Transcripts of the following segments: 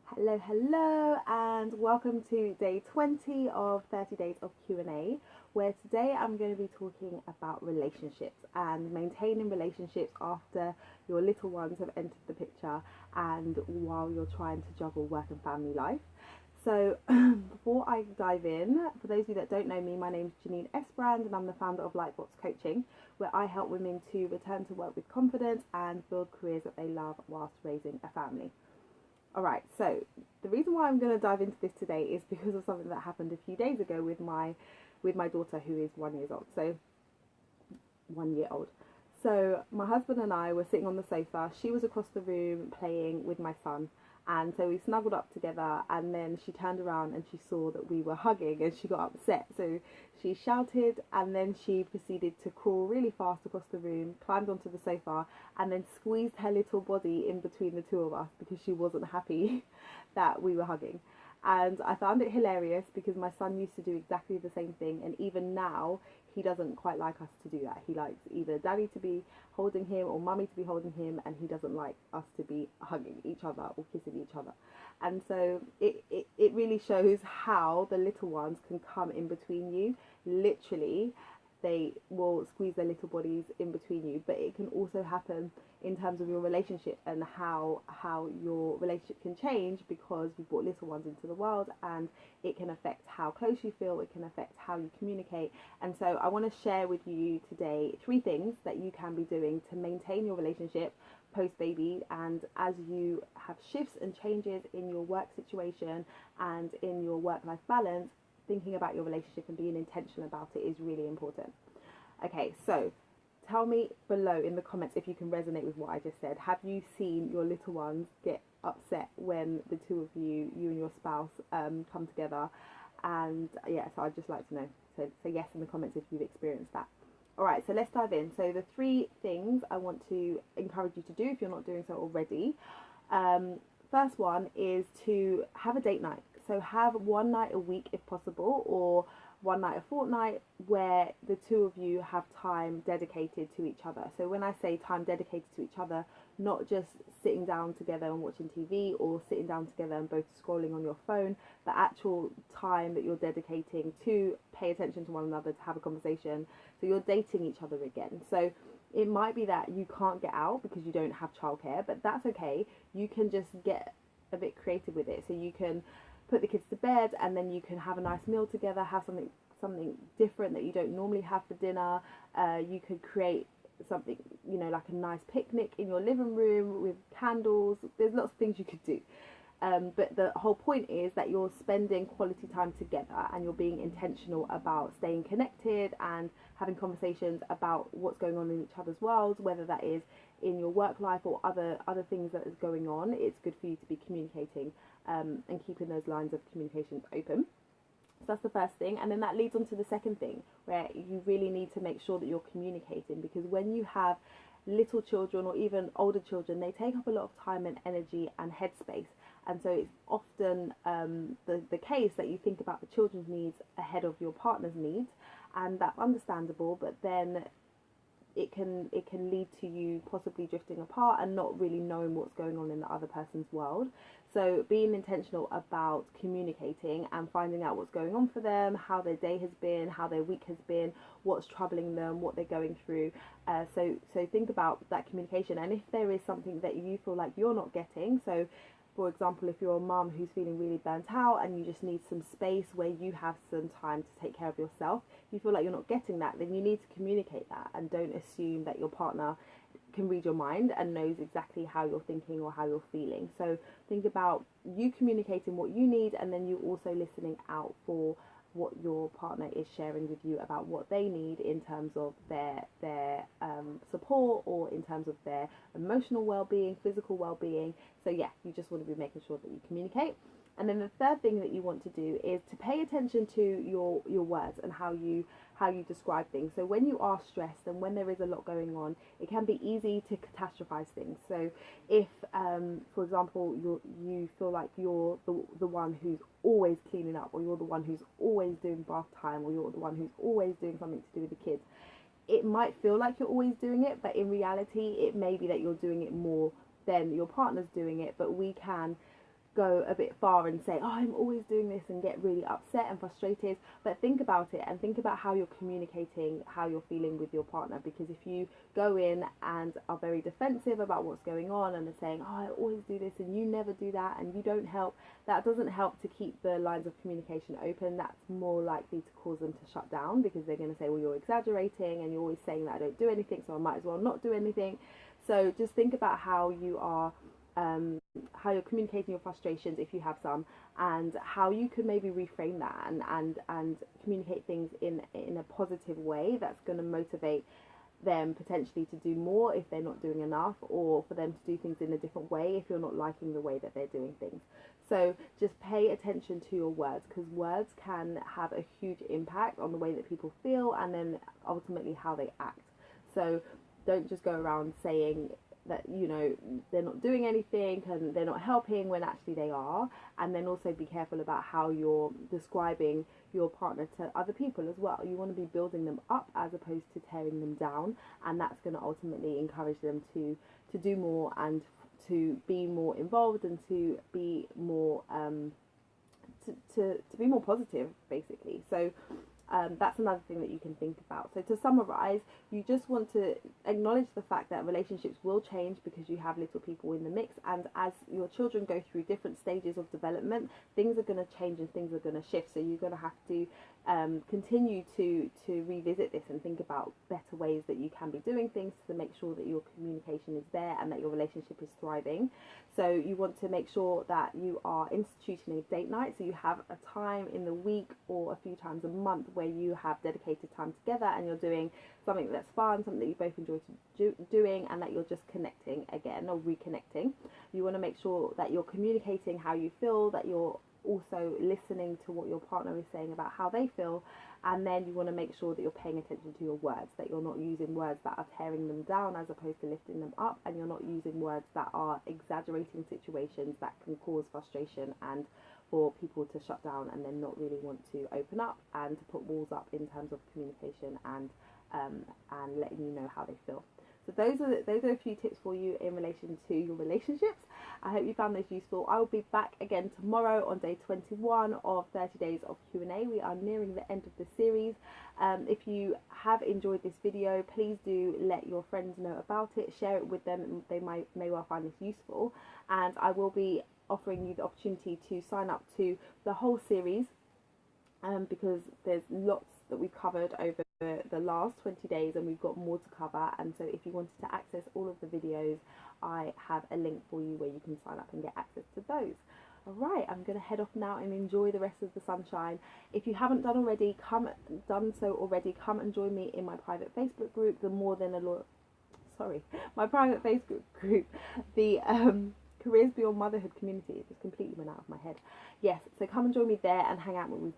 Hello, and welcome to day 20 of 30 Days of Q&A, where today I'm going to be talking about relationships and maintaining relationships after your little ones have entered the picture and while you're trying to juggle work and family life. So before I dive in, for those of you that don't know me, my name is Janine Esbrand and I'm the founder of Lightbox Coaching, where I help women to return to work with confidence and build careers that they love whilst raising a family. Alright, so the reason why I'm going to dive into this today is because of something that happened a few days ago with my daughter, who is 1 year old. So 1 year old. So my husband and I were sitting on the sofa. She was across the room playing with my son. And so we snuggled up together, and then she turned around and she saw that we were hugging and she got upset. So she shouted, and then she proceeded to crawl really fast across the room, climbed onto the sofa, and then squeezed her little body in between the two of us because she wasn't happy that we were hugging. And I found it hilarious because my son used to do exactly the same thing, and even now he doesn't quite like us to do that. He likes either daddy to be holding him or mummy to be holding him, and he doesn't like us to be hugging each other or kissing each other. And so it really shows how the little ones can come in between you. Literally, they will squeeze their little bodies in between you, but it can also happen in terms of your relationship and how your relationship can change because you brought little ones into the world, and it can affect how close you feel, it can affect how you communicate. And so I want to share with you today 3 things that you can be doing to maintain your relationship post baby, and as you have shifts and changes in your work situation and in your work-life balance, thinking about your relationship and being intentional about it is really important. Okay, so tell me below in the comments if you can resonate with what I just said. Have you seen your little ones get upset when the two of you and your spouse, come together? And yeah, so I'd just like to know. So say yes in the comments if you've experienced that. Alright, so let's dive in. So the 3 things I want to encourage you to do if you're not doing so already. First one is to have a date night. So have one night a week if possible, or one night a fortnight, where the two of you have time dedicated to each other. So when I say time dedicated to each other, not just sitting down together and watching TV or sitting down together and both scrolling on your phone, but actual time that you're dedicating to pay attention to one another, to have a conversation. So you're dating each other again. So it might be that you can't get out because you don't have childcare, but that's okay. You can just get a bit creative with it. So you can put the kids to bed, and then you can have a nice meal together, have something different that you don't normally have for dinner. You could create something, like a nice picnic in your living room with candles. There's lots of things you could do. But the whole point is that you're spending quality time together and you're being intentional about staying connected and having conversations about what's going on in each other's worlds, whether that is in your work life or other things that is going on. It's good for you to be communicating and keeping those lines of communication open. So that's the first thing. And then that leads on to the second thing, where you really need to make sure that you're communicating, because when you have little children or even older children, they take up a lot of time and energy and headspace. And so it's often the case that you think about the children's needs ahead of your partner's needs, and that's understandable, but then it can lead to you possibly drifting apart and not really knowing what's going on in the other person's world. So being intentional about communicating and finding out what's going on for them, how their day has been, how their week has been, what's troubling them, what they're going through. So think about that communication, and if there is something that you feel like you're not getting, so for example, if you're a mum who's feeling really burnt out and you just need some space where you have some time to take care of yourself, if you feel like you're not getting that, then you need to communicate that, and don't assume that your partner can read your mind and knows exactly how you're thinking or how you're feeling. So think about you communicating what you need, and then you also listening out for what your partner is sharing with you about what they need in terms of their support, or in terms of their emotional well-being, physical well-being. So yeah, you just want to be making sure that you communicate. And then the third thing that you want to do is to pay attention to your words and how you describe things. So when you are stressed and when there is a lot going on, it can be easy to catastrophize things. So if, for example, you feel like you're the one who's always cleaning up, or you're the one who's always doing bath time, or you're the one who's always doing something to do with the kids, it might feel like you're always doing it, but in reality, it may be that you're doing it more than your partner's doing it. But we can go a bit far and say, oh, I'm always doing this, and get really upset and frustrated. But think about it and think about how you're communicating how you're feeling with your partner, because if you go in and are very defensive about what's going on and are saying, oh, I always do this and you never do that and you don't help, that doesn't help to keep the lines of communication open. That's more likely to cause them to shut down, because they're going to say, well, you're exaggerating and you're always saying that I don't do anything, so I might as well not do anything. So just think about how you are how you're communicating your frustrations, if you have some, and how you could maybe reframe that and communicate things in a positive way that's going to motivate them potentially to do more if they're not doing enough, or for them to do things in a different way if you're not liking the way that they're doing things. So just pay attention to your words, because words can have a huge impact on the way that people feel and then ultimately how they act. So don't just go around saying that, you know, they're not doing anything and they're not helping when actually they are. And then also be careful about how you're describing your partner to other people as well. You want to be building them up as opposed to tearing them down, and that's going to ultimately encourage them to do more and to be more involved and to be more to be more positive, basically. So that's another thing that you can think about. So to summarize, you just want to acknowledge the fact that relationships will change because you have little people in the mix, and as your children go through different stages of development, things are going to change and things are going to shift. So you're going to have to continue to revisit this and think about better ways that you can be doing things to make sure that your communication is there and that your relationship is thriving. So you want to make sure that you are instituting a date night, so you have a time in the week or a few times a month where you have dedicated time together and you're doing something that's fun, something that you both enjoy doing, and that you're just connecting again or reconnecting. You want to make sure that you're communicating how you feel, that you're also listening to what your partner is saying about how they feel, and then you want to make sure that you're paying attention to your words, that you're not using words that are tearing them down as opposed to lifting them up, and you're not using words that are exaggerating situations that can cause frustration and for people to shut down and then not really want to open up, and to put walls up in terms of communication and letting you know how they feel. So those are a few tips for you in relation to your relationships. I hope you found those useful. I will be back again tomorrow on day 21 of 30 days of Q&A. We are nearing the end of the series. If you have enjoyed this video, please do let your friends know about it. Share it with them. They may well find this useful. And I will be offering you the opportunity to sign up to the whole series, because there's lots that we've covered over the last 20 days and we've got more to cover. And so if you wanted to access all of the videos, I have a link for you where you can sign up and get access to those. Alright, I'm going to head off now and enjoy the rest of the sunshine. If you haven't done so already, come and join me in my private Facebook group, my private Facebook group, the Careers Beyond Motherhood community. It just completely went out of my head. Yes, so come and join me there and hang out with me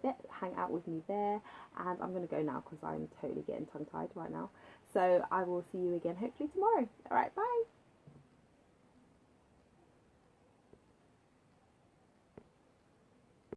there. And I'm going to go now because I'm totally getting tongue-tied right now. So I will see you again hopefully tomorrow. Alright, bye!